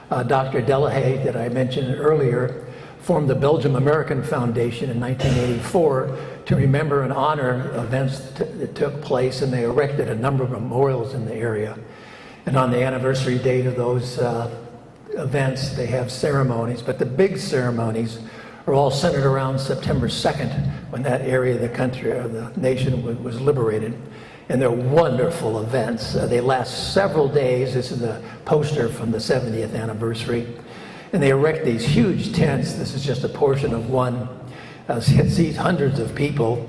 Dr. Delahaye, that I mentioned earlier, formed the Belgium American Foundation in 1984 to remember and honor events that took place, and they erected a number of memorials in the area. And on the anniversary date of those events, they have ceremonies, but the big ceremonies are all centered around September 2nd, when that area of the country, or the nation, was liberated. And they're wonderful events. They last several days. This is a poster from the 70th anniversary. And they erect these huge tents. This is just a portion of one. It seats hundreds of people.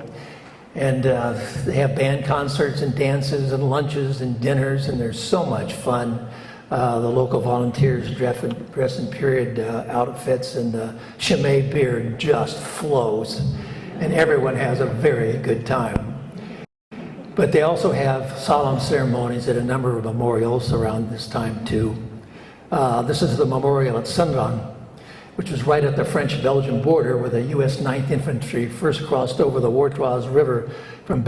And they have band concerts and dances and lunches and dinners, and there's so much fun. The local volunteers dress in period outfits, and the Chimay beer just flows. And everyone has a very good time. But they also have solemn ceremonies at a number of memorials around this time too. This is the memorial at Sundon, which was right at the French-Belgian border, where the U.S. 9th Infantry first crossed over the Wartoise River from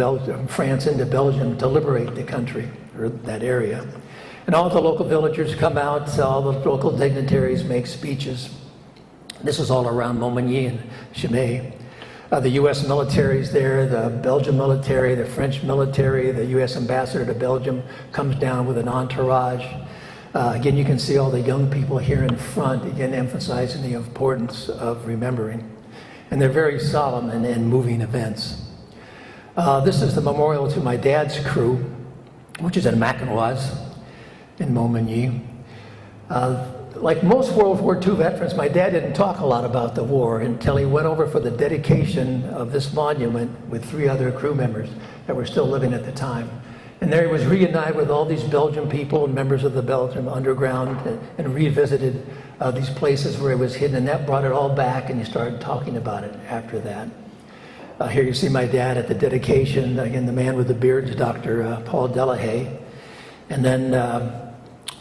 France into Belgium to liberate the country, or that area. And all the local villagers come out, all the local dignitaries make speeches. This is all around Montmagny and Chimay. The U.S. military is there, the Belgian military, the French military, the U.S. ambassador to Belgium comes down with an entourage. Again, you can see all the young people here in front, again, emphasizing the importance of remembering. And they're very solemn and moving events. This is the memorial to my dad's crew, which is in Mackinoise in Montmagny. Like most World War II veterans, my dad didn't talk a lot about the war until he went over for the dedication of this monument with 3 other crew members that were still living at the time. And there he was reunited with all these Belgian people and members of the Belgian underground and revisited these places where he was hidden, and that brought it all back, and he started talking about it after that. Here you see my dad at the dedication. Again, the man with the beard is Dr. Paul Delahaye. And then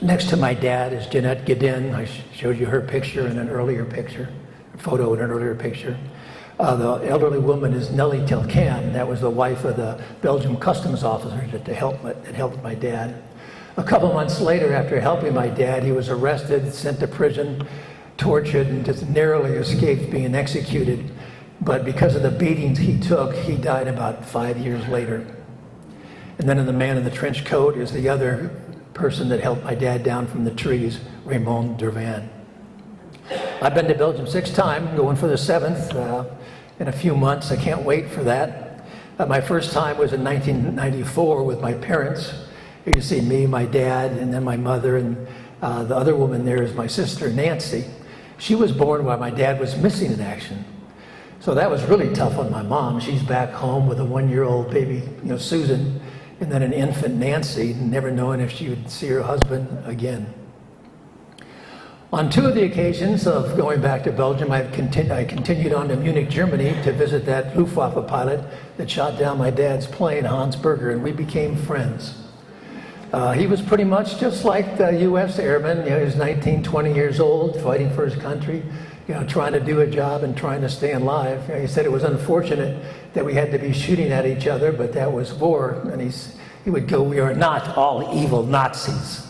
next to my dad is Jeanette Guedin. I showed you her picture in an earlier picture, photo in an earlier picture. The elderly woman is Nellie Telcam. That was the wife of the Belgian customs officer that helped my dad. A couple months later, after helping my dad, he was arrested, sent to prison, tortured, and just narrowly escaped being executed. But because of the beatings he took, he died about 5 years later. And then the man in the trench coat is the other person that helped my dad down from the trees, Raymond Dervan. I've been to Belgium 6 times, going for the 7th in a few months. I can't wait for that. My first time was in 1994 with my parents. You can see me, my dad, and then my mother, and the other woman there is my sister, Nancy. She was born while my dad was missing in action. So that was really tough on my mom. She's back home with a 1-year-old baby, Susan, and then an infant, Nancy, never knowing if she would see her husband again. On 2 of the occasions of going back to Belgium, I continued on to Munich, Germany to visit that Luftwaffe pilot that shot down my dad's plane, Hans Berger, and we became friends. He was pretty much just like the U.S. airman. He was 19, 20 years old, fighting for his country, trying to do a job and trying to stay alive. He said it was unfortunate that we had to be shooting at each other, but that was war. And he would go, "We are not all evil Nazis."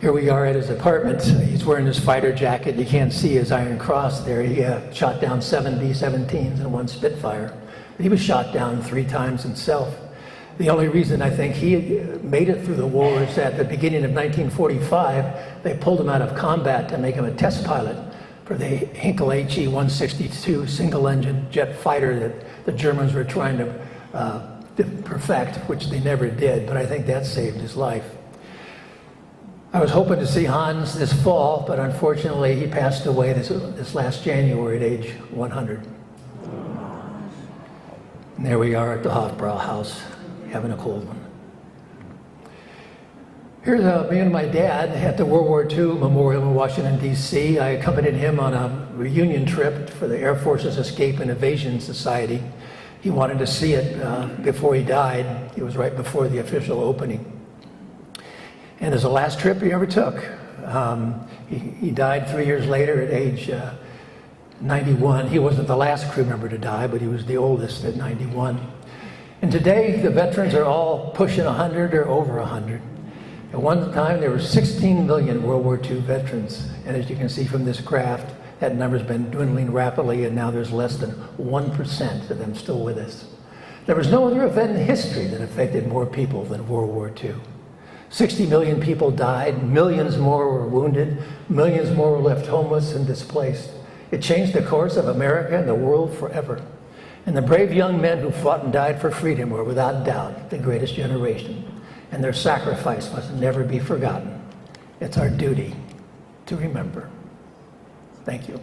Here we are at his apartment. He's wearing his fighter jacket. You can't see his Iron Cross there. He shot down 7 B-17s and 1 Spitfire. He was shot down 3 times himself. The only reason I think he made it through the war is that at the beginning of 1945, they pulled him out of combat to make him a test pilot for the Hinkel HE-162 single-engine jet fighter that the Germans were trying to perfect, which they never did, but I think that saved his life. I was hoping to see Hans this fall, but unfortunately he passed away this last January at age 100. And there we are at the Hofbrauhaus, having a cold one. Here's me and my dad at the World War II Memorial in Washington, D.C. I accompanied him on a reunion trip for the Air Force's Escape and Evasion Society. He wanted to see it before he died. It was right before the official opening. And it's the last trip he ever took. He died 3 years later at age 91. He wasn't the last crew member to die, but he was the oldest at 91. And today, the veterans are all pushing 100 or over 100. At one time, there were 16 million World War II veterans. And as you can see from this graph, that number's been dwindling rapidly, and now there's less than 1% of them still with us. There was no other event in history that affected more people than World War II. 60 million people died, millions more were wounded, millions more were left homeless and displaced. It changed the course of America and the world forever. And the brave young men who fought and died for freedom were without doubt the greatest generation. And their sacrifice must never be forgotten. It's our duty to remember. Thank you.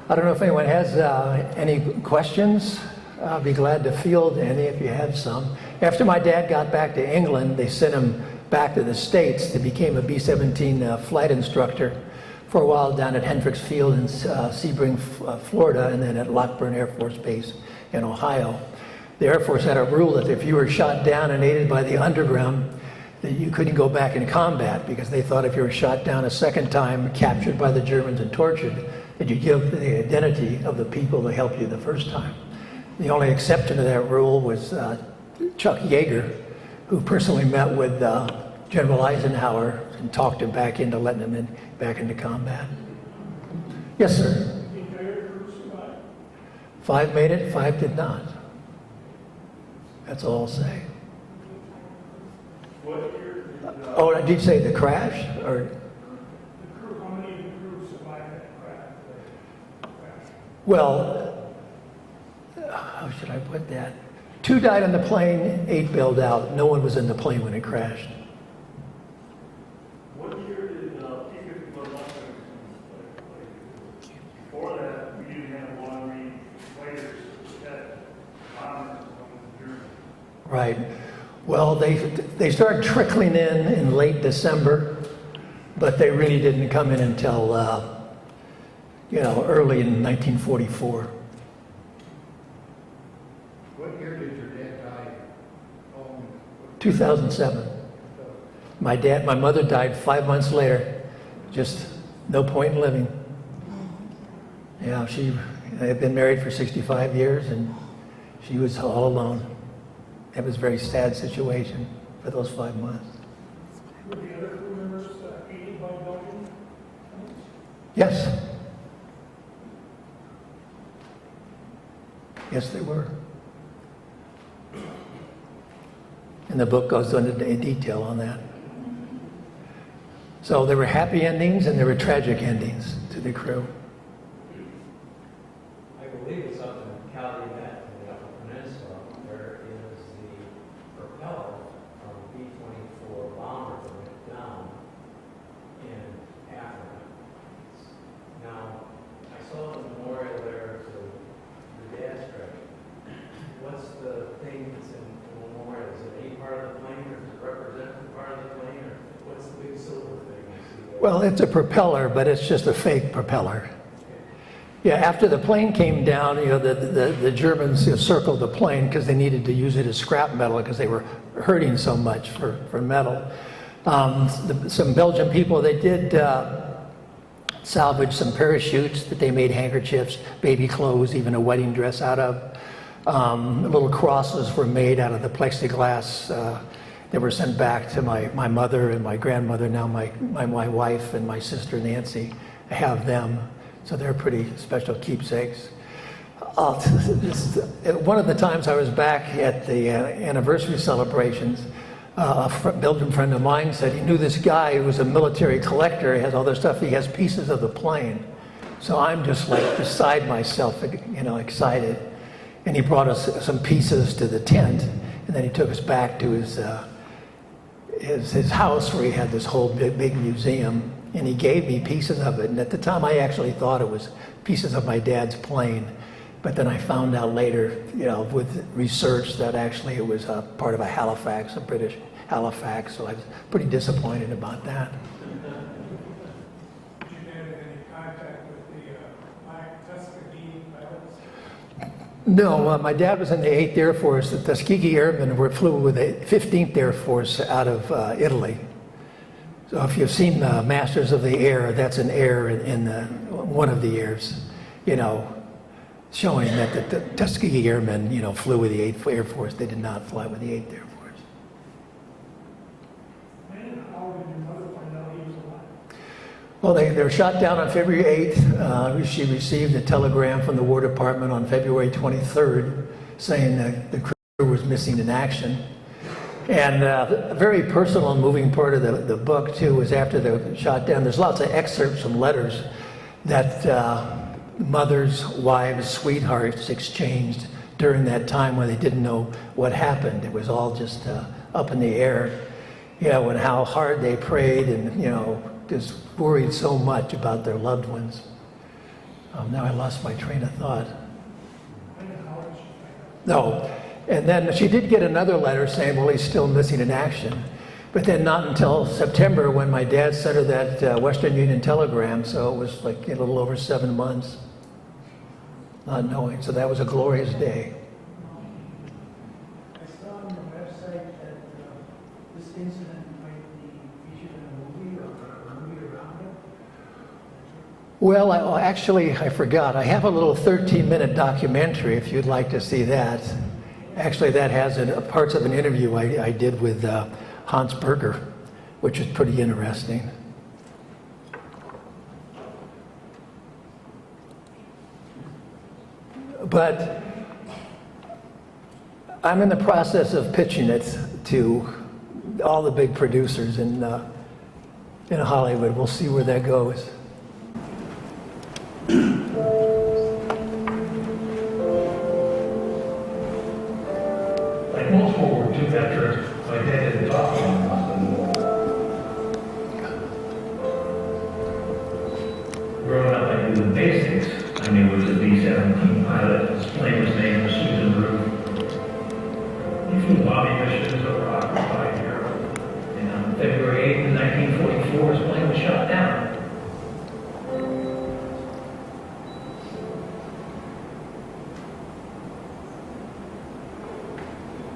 I don't know if anyone has any questions. I'll be glad to field any if you have some. After my dad got back to England, they sent him back to the States to become a B-17 flight instructor for a while down at Hendricks Field in Sebring, Florida, and then at Lockburn Air Force Base in Ohio. The Air Force had a rule that if you were shot down and aided by the underground, that you couldn't go back in combat, because they thought if you were shot down a second time, captured by the Germans and tortured, that you give the identity of the people that helped you the first time. The only exception to that rule was Chuck Yeager, who personally met with General Eisenhower and talked him back into letting him back into combat. Yes, sir. 5 made it, 5 did not. That's all I'll say. What year did, Oh, did you say the crash? Or the crew, how many of the crew survived that crash? well, how should I put that? 2 died on the plane, 8 bailed out. No one was in the plane when it crashed. What year did P-51 Mustangs take place? Before that, we didn't have long-range fighters that bombers on the Germans. Right. Well, they started trickling in late December, but they really didn't come in until early in 1944. What year did your dad die? 2007. My mother died 5 months later. Just no point in living. Yeah, she had been married for 65 years, and she was all alone. It was a very sad situation for those 5 months. Were the other crew members aided by Belgian? Yes. Yes, they were. And the book goes into detail on that. So there were happy endings and there were tragic endings to the crew. I believe it's up in Calumet in the Upper Peninsula. There is the propeller from B-24 bomber that went down in Africa. Now, I saw the memorial there to your dad's grave. What's the thing that's in the memorial? Is it any part of the plane, or does it represent the part of the plane, or what's the big silver thing I see there? Well, it's a propeller, but it's just a fake propeller. Yeah, after the plane came down, the Germans circled the plane because they needed to use it as scrap metal because they were hurting so much for metal. Some Belgian people, they did salvage some parachutes that they made handkerchiefs, baby clothes, even a wedding dress out of. Little crosses were made out of the plexiglass that were sent back to my mother and my grandmother, now my wife and my sister Nancy. I have them. So they're pretty special keepsakes. One of the times I was back at the anniversary celebrations, a Belgian friend of mine said he knew this guy who was a military collector. He has all this stuff. He has pieces of the plane. So I'm just like beside myself, excited. And he brought us some pieces to the tent, and then he took us back to his house where he had this whole big museum. And he gave me pieces of it. And at the time, I actually thought it was pieces of my dad's plane. But then I found out later, with research, that actually it was a part of a Halifax, a British Halifax. So I was pretty disappointed about that. Did you have any contact with the Tuskegee pilots? No, my dad was in the 8th Air Force. The Tuskegee Airmen flew with the 15th Air Force out of Italy. So if you've seen Masters of the Air, that's an air in one of the airs, showing that the Tuskegee Airmen, flew with the 8th Air Force. They did not fly with the 8th Air Force. And how did your mother find out he was alive? Well, they were shot down on February 8th. She received a telegram from the War Department on February 23rd saying that the crew was missing in action. And a very personal and moving part of the book, too, was after they were shot down. There's lots of excerpts from letters that mothers, wives, sweethearts exchanged during that time when they didn't know what happened. It was all just up in the air, and how hard they prayed and, just worried so much about their loved ones. Now I lost my train of thought. No. And then she did get another letter saying, well, he's still missing in action. But then not until September when my dad sent her that Western Union telegram, so it was like a little over 7 months, not knowing. So that was a glorious day. I saw on the website that this incident might be featured in a movie or a movie around it. Well, actually, I forgot. I have a little 13-minute documentary if you'd like to see that. Actually, that has parts of an interview I did with Hans Berger, which is pretty interesting. But I'm in the process of pitching it to all the big producers in Hollywood. We'll see where that goes. Like most World War II veterans, my dad didn't talk to me about the war. Growing up, I knew the basics. I knew it was a B-17 pilot. His plane was named Susan Ruth. He flew bombing missions over occupied Europe. And on February 8th, 1944, his plane was shot down.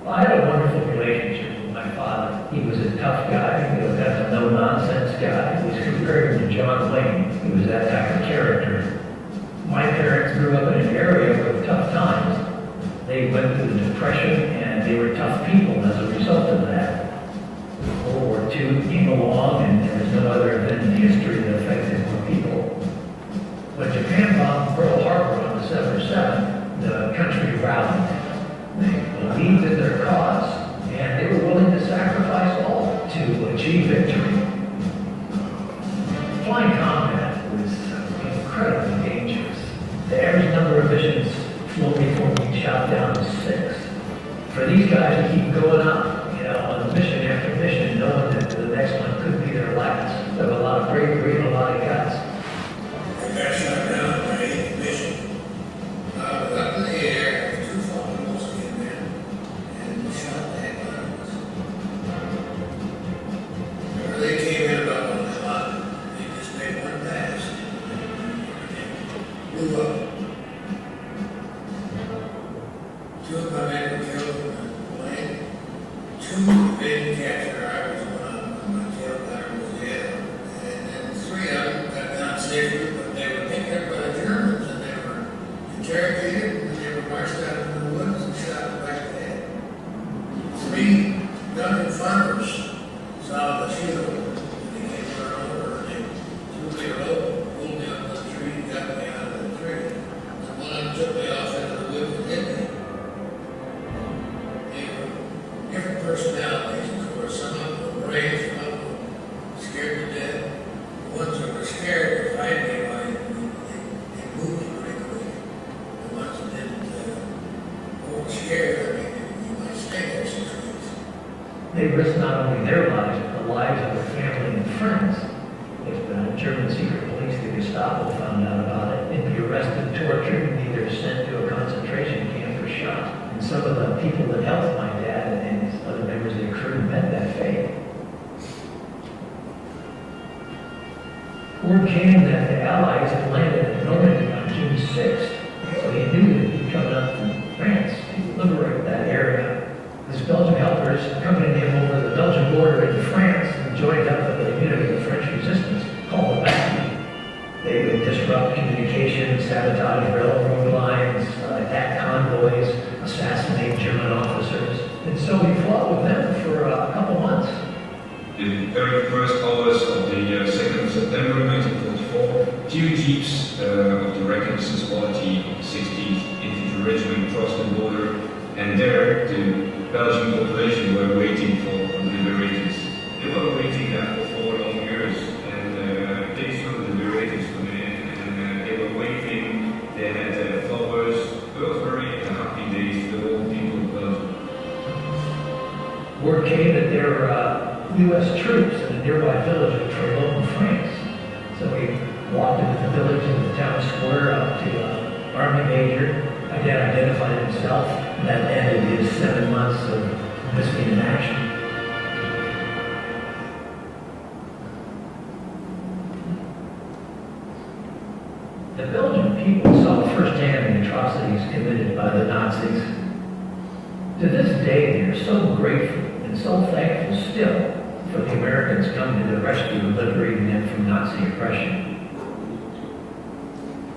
I had a wonderful relationship with my father. He was a tough guy. He was a no-nonsense guy. He was compared to John Wayne. He was that type of character. My parents grew up in an area with tough times. They went through the Depression, and they were tough people as a result of that. World War II came along, and there was no other event in history that affected more people. When Japan bombed Pearl Harbor on December 7th, the country rallied. They believed in their cause, and they were willing to sacrifice all to achieve victory. Flying combat was incredibly dangerous. The average number of missions flew before being shot down to 6. For these guys to keep going up, on mission after mission, knowing that the next one could be their last, there was a lot of bravery and a lot of guts. I got shot down on my 8th mission. I was up in the air, 2 phones came in, and we shot the heck out of us. Remember, they came in about 1 o'clock. They just made one pass. Blew up. 2 of my men were killed in the plane. 2 they didn't capture. I was one of them. My tail gunner was the other. And 3 of them got down safely, but they were picked up by the Germans, and they were interrogated, and they were marched out into the woods and shot in the back of the head. 3 Duncan farmers saw the shield, and they came running over, and they threw me a rope, pulled me up the tree, and got me out of the tree. And one of them took me off into the woods and hit me. They were different personalities, of course. Some of them were brave, some of them were scared to death. The ones that were scared would fight me by they moved pretty quick. The ones that didn't, were scared, I mean, you might stay there 6 weeks. They risked not only their lives, but the lives of their family and friends. If the German secret police, the Gestapo, found out about it, they'd be arrested, tortured, and either sent to a concentration camp or shot. And some of the people that helped my dad and his other members of the crew met that fate. Word came that the Allies had landed at Normandy on June 6th, so he knew that he'd be coming up from France to liberate that area. His Belgian helpers accompanied him over the Belgian border into France and joined up with the unit of the French resistance called the Battery. They would disrupt communications, sabotage railroad lines, attack convoys, assassinate German officers. And so he fought with them for a couple months. In the very first hours of the 2nd of September 1944, 2 jeeps of the Reconnaissance Quality 16th Infantry Regiment crossed the border, and there the Belgian population were waiting for the liberators. They were waiting there for 4 long years, and they saw the liberators come in, and they were waving. They had flowers. It was very happy days for the whole people of Belgium. Word came that there were U.S. troops in a nearby village of Trelon, France. So we walked into the village in the town square up to an Army major. My dad identified himself, and that ended his 7 months of missing in action. committed by the Nazis. To this day, they are so grateful and so thankful still for the Americans coming to their rescue and liberating them from Nazi oppression.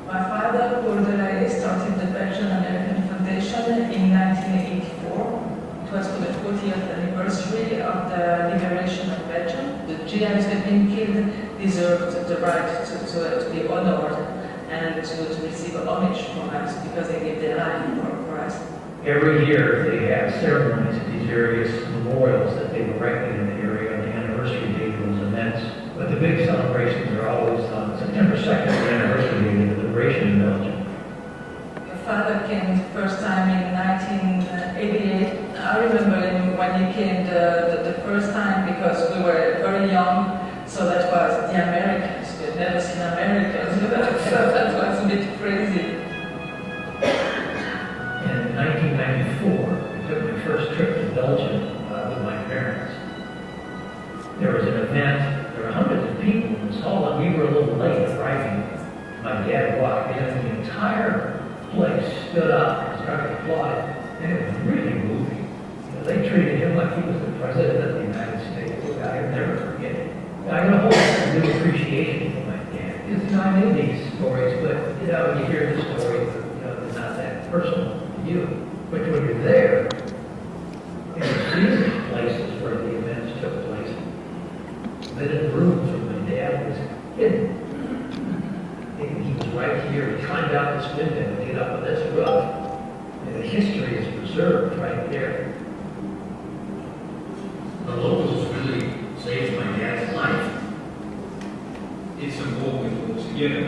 My father, Paul Delahaye, started the Belgian American Foundation in 1984. It was for the 40th anniversary of the liberation of Belgium. The GIs that had been killed deserved the right to be honored and to receive homage from us because they gave their life for us. Every year, they have ceremonies at these various memorials that they've erected in the area on the anniversary date of those events. But the big celebrations are always on September 2nd, the anniversary date of the liberation of Belgium. My father came the first time in 1988. I remember him when he came the first time because we were very young, so that was the Americans. We had never seen Americans, so that was a bit crazy. In 1994, I took my first trip to Belgium with my parents. There was an event, there were hundreds of people in this hall, and we were a little late arriving. My dad walked in, and the entire place stood up and started applauding, and it was really moving. You know, they treated him like he was the president of the United States. I'll never forget it. I got a whole new appreciation for my dad. Because, you know, I knew these stories, but, you know, you hear the stories, you know, they're not that personal to you. But when you're there, and you see these places where the events took place, that in the rooms where my dad was hidden. He was right here. He climbed out this window and get up on this roof. And the history is preserved right there. The locals really saved my dad's life. It's important together.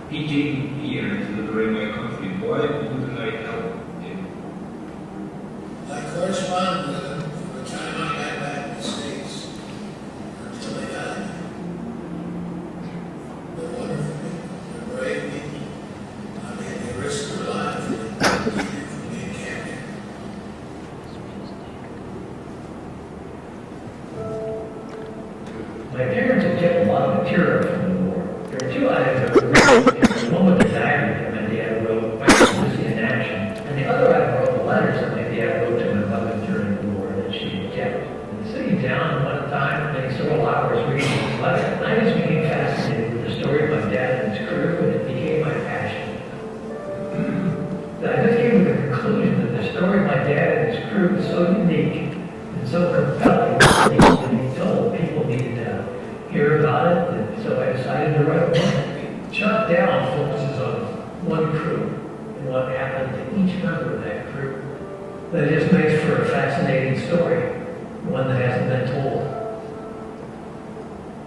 He came here to liberate my country. Why wouldn't I help him? I corresponded with him from the time I got back to the States until they died. They're wonderful people. They're brave people. I mean, they risked their lives to keep you from being captured. My parents had kept a lot of material from the war. There are two items that were really interesting. One was the diary that my dad wrote, I was in action. And the other item were the letters that my dad wrote to my mother during the war that she had kept. And sitting down one time, many several hours reading these letters, I just became fascinated with the story of my dad and his crew, and it became my passion. I just came to the conclusion that the story of my dad and his crew was so unique and so compelling that it needed to be told. People needed to hear about it, and so I decided to write a book. Shot Down focuses on one crew and what happened to each member of that crew. That just makes for a fascinating story, one that hasn't been told.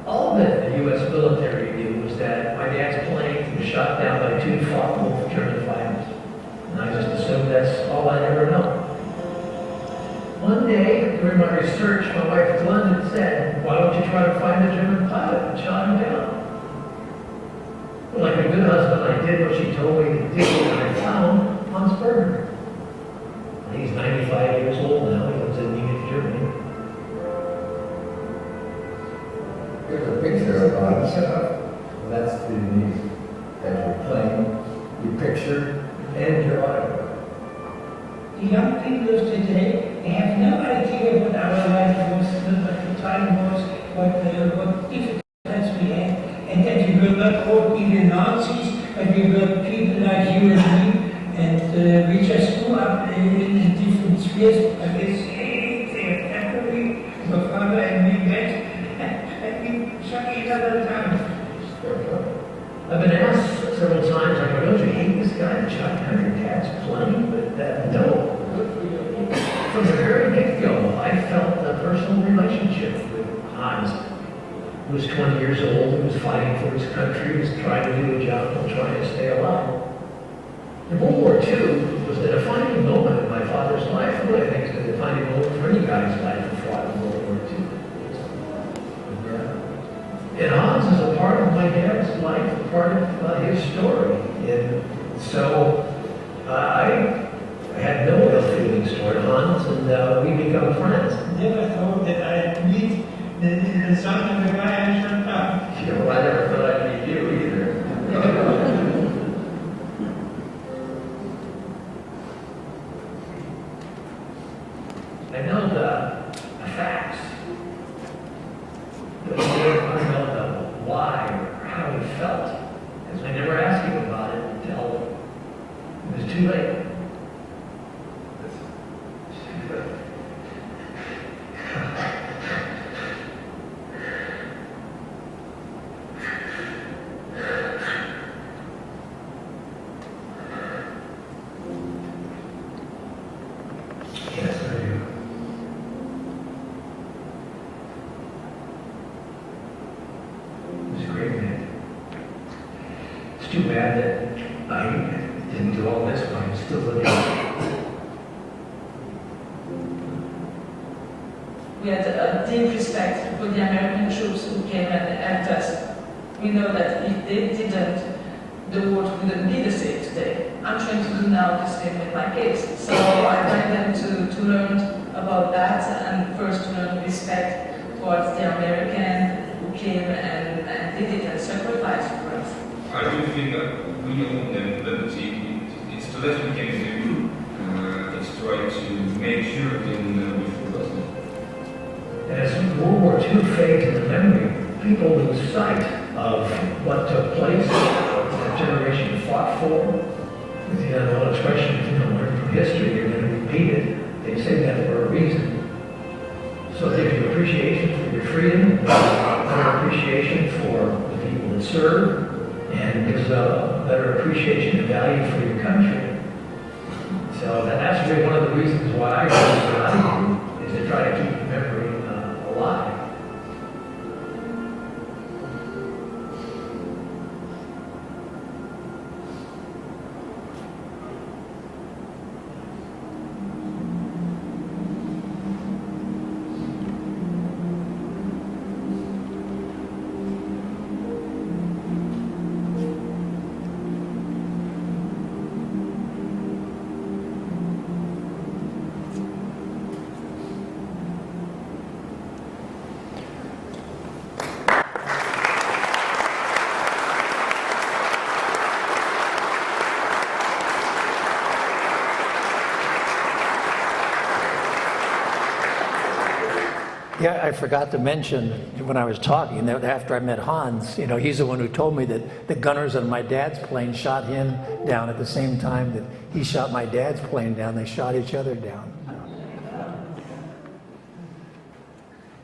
All that the U.S. military knew was that my dad's plane was shot down by two Focke-Wulf German fighters. And I just assumed that's all I'd ever know. One day, during my research, my wife Glenda said, "Why don't you try to find the German pilot and shot him down?" Well, like a good husband, I did what she told me to do, and I found Hans Berger. He's 95 years old now. He lives in Munich, Germany. Here's a picture of Hans. That's the unique as your plane, your picture, and your autograph. The young people of today, they have no idea what our life was, what the time was, what difficulties we had, and that we will not all be the Nazis, but we will people like you and me, and we just grew up in different spheres. I guess, hey, they're happily, my father and me met, and we shot each other down. I've been asked several times, like, don't you hate this guy that shot down your dad's plane? But no. From the very get-go, I felt a personal relationship with Hans, who was 20 years old, who was fighting for his country, who was trying to do a job and trying to stay alive. And World War II was the defining moment in my father's life. Really, I think it's the defining moment for any guy's life who fought in World War II. And Hans is a part of my dad's life, a part of his story. And so I had no ill feelings toward Hans, and we become friends. Never thought that I'd meet the son of the guy I shot down. You know, I never thought I'd meet you either. I know the facts. But I don't know the why or how he felt. Because I never asked him about it until it was too late. Yes, I do. He was a great man. It's too bad that I didn't do all this while I'm still living. We had a deep respect for the American troops who came and helped us. We know that if they didn't, the world wouldn't be the same today. I'm trying to do now the same with my kids. So I like them to learn about that and first to learn respect towards the American who came and did it and sacrificed for us. I do think that we own them liberty. It's the less we can do. It's try to make sure it can be forgotten. As World War II fades in the memory, people lose sight of what took place, what that generation fought for. The old expression, if you don't learn from history, you're going to repeat it. They say that for a reason. So it gives you appreciation for your freedom, better appreciation for the people that serve, and gives a better appreciation and value for your country. So that's really one of the reasons why I do what I do, is to try to keep the memory alive. Yeah, I forgot to mention when I was talking that after I met Hans, he's the one who told me that the gunners on my dad's plane shot him down at the same time that he shot my dad's plane down. They shot each other down.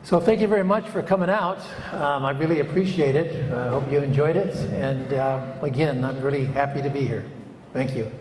So thank you very much for coming out. I really appreciate it. I hope you enjoyed it. And again, I'm really happy to be here. Thank you.